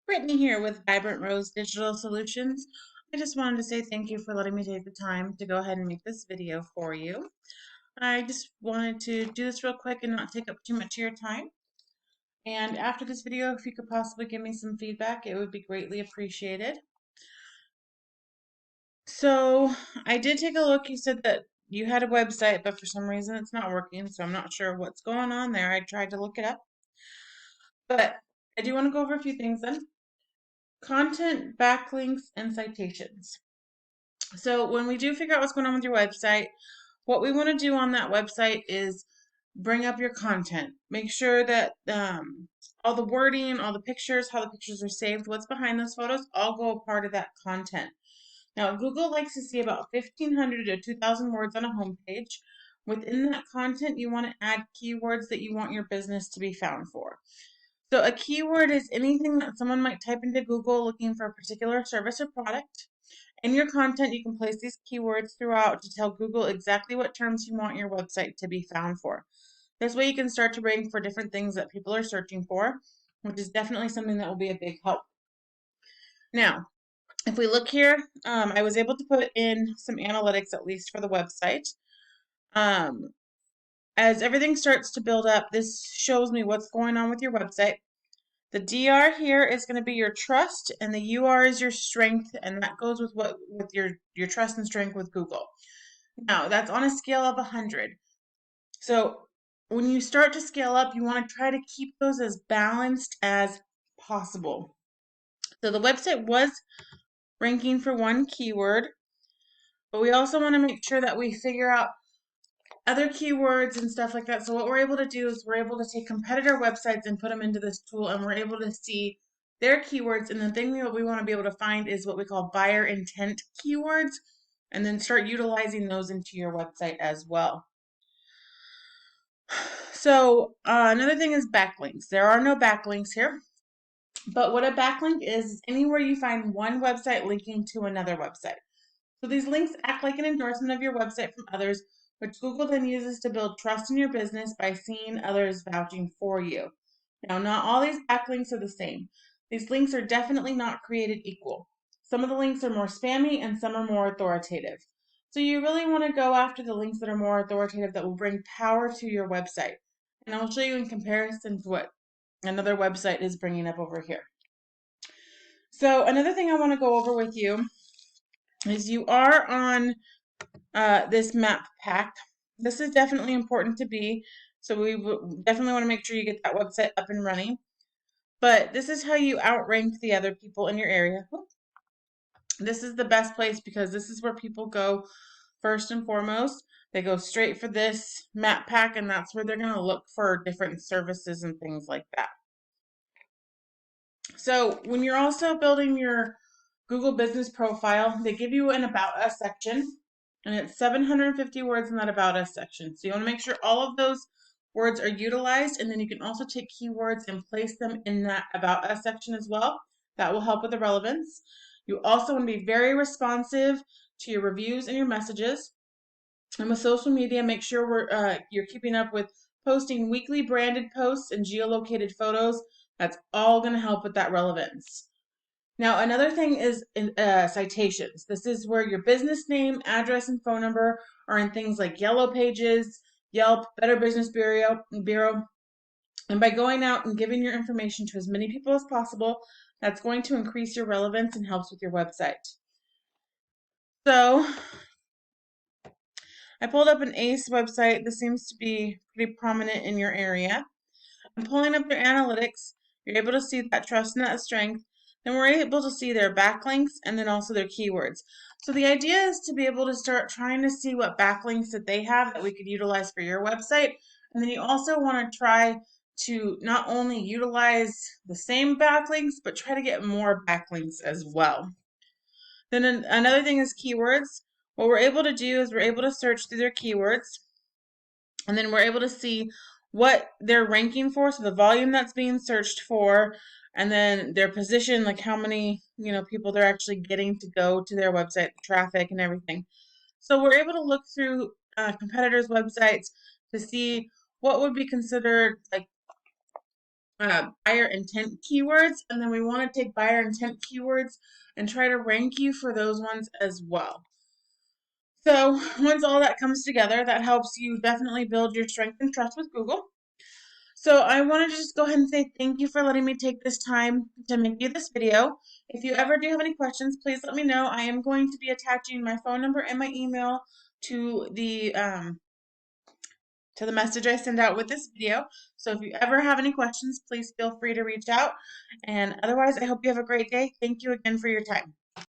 Brittany here with Vibrant Rose Digital Solutions. I just wanted to say thank you for letting me take the time to go ahead and make this video for you. I just wanted to do this real quick and not take up too much of your time. And after this video, if you could possibly give me some feedback, it would be greatly appreciated. So I did take a look. You said that you had a website, but for some reason it's not working, so I'm not sure what's going on there. I tried to look it up. But I do want to go over a few things then. Content, backlinks, and citations. So when we do figure out what's going on with your website, what we want to do on that website is bring up your content. Make sure that all the wording, all the pictures, how the pictures are saved, what's behind those photos, all go a part of that content. Now, Google likes to see about 1,500 to 2,000 words on a homepage. Within that content, you want to add keywords that you want your business to be found for. So a keyword is anything that someone might type into Google looking for a particular service or product. In your content, you can place these keywords throughout to tell Google exactly what terms you want your website to be found for. This way you can start to rank for different things that people are searching for, which is definitely something that will be a big help. Now, if we look here, I was able to put in some analytics at least for the website. As everything starts to build up, this shows me what's going on with your website. The DR here is going to be your trust, and the UR is your strength, and that goes with your trust and strength with Google. Now, that's on a scale of 100. So when you start to scale up, you want to try to keep those as balanced as possible. So the website was ranking for one keyword, but we also want to make sure that we figure out other keywords and stuff like that. So what we're able to do is we're able to take competitor websites and put them into this tool, and we're able to see their keywords. And the thing that we want to be able to find is what we call buyer intent keywords, and then start utilizing those into your website as well. So another thing is backlinks. There are no backlinks here, but what a backlink is anywhere you find one website linking to another website. So these links act like an endorsement of your website from others, which Google then uses to build trust in your business by seeing others vouching for you. Now, not all these backlinks are the same. These links are definitely not created equal. Some of the links are more spammy and some are more authoritative. So you really want to go after the links that are more authoritative that will bring power to your website. And I'll show you in comparison to what another website is bringing up over here. So another thing I want to go over with you is you are on this map pack. This is definitely important to be, so we definitely want to make sure you get that website up and running. But this is how you outrank the other people in your area. This is the best place because this is where people go first and foremost. They go straight for this map pack, and that's where they're going to look for different services and things like that. So when you're also building your Google business profile, they give you an About Us section, and it's 750 words in that About Us section. So you want to make sure all of those words are utilized, and then you can also take keywords and place them in that About Us section as well. That will help with the relevance. You also want to be very responsive to your reviews and your messages. And with social media, make sure you're keeping up with posting weekly branded posts and geolocated photos. That's all going to help with that relevance. Now, another thing is citations. This is where your business name, address, and phone number are in things like Yellow Pages, Yelp, Better Business Bureau. And by going out and giving your information to as many people as possible, that's going to increase your relevance and helps with your website. So I pulled up an ACE website. This seems to be pretty prominent in your area. I'm pulling up their analytics. You're able to see that trust and that strength. Then we're able to see their backlinks and then also their keywords. So the idea is to be able to start trying to see what backlinks that they have that we could utilize for your website. And then you also want to try to not only utilize the same backlinks, but try to get more backlinks as well. Then another thing is keywords. What we're able to do is we're able to search through their keywords, and then we're able to see what they're ranking for, so the volume that's being searched for, and then their position, like how many people they're actually getting to go to their website, traffic and everything. So we're able to look through competitors' websites to see what would be considered like buyer intent keywords, and then we want to take buyer intent keywords and try to rank you for those ones as well. So once all that comes together, that helps you definitely build your strength and trust with Google. So I wanted to just go ahead and say thank you for letting me take this time to make you this video. If you ever do have any questions, please let me know. I am going to be attaching my phone number and my email to the message I send out with this video. So if you ever have any questions, please feel free to reach out. And otherwise, I hope you have a great day. Thank you again for your time.